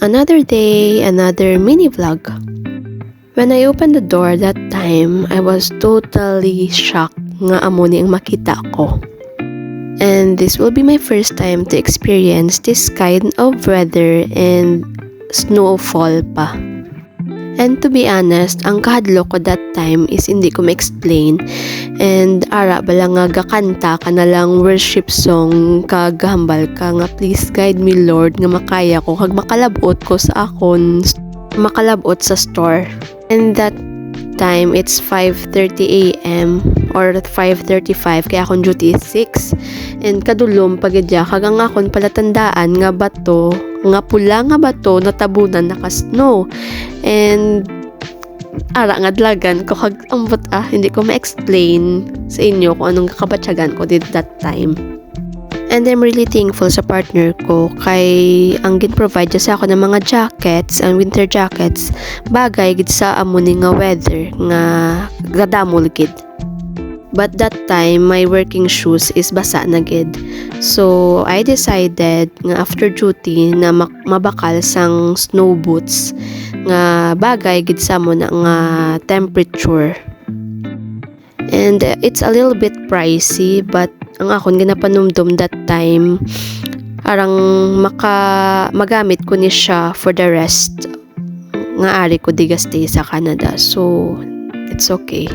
Another day, another mini vlog. When I opened the door that time, I was totally shocked nga amo ni ang makita ko. And this will be my first time to experience this kind of weather and snowfall pa. And to be honest, ang kahadlo ko that time is hindi ko ma-explain. And ara bala nga gakanta ka na lang worship song kagahambal ka nga please guide me Lord nga makaya ko kag makalabot ko sa akon makalabot sa store. And that time it's 5:30 AM or 5:35 kaya akong duty is 6. And kadulom pagadya kag ang akon palatandaan nga bato nga pula nga bato natabunan naka-snow. And ara nga dlagan ko kag ambot hindi ko ma-explain sa inyo kung anong kakabatsyagan ko did that time. And I'm really thankful sa partner ko kay ang gin-provide sa ako ng mga jackets and winter jackets bagay gid sa amuni nga weather nga gadamol gid. But that time my working shoes is basa na gid. So I decided nga after duty na mabakal sang snow boots nga bagay gid sa mo na nga temperature. And it's a little bit pricey but ang akon ginapanumdum that time arang magamit ko ni siya for the rest nga ari ko diga stay sa Canada. So it's okay.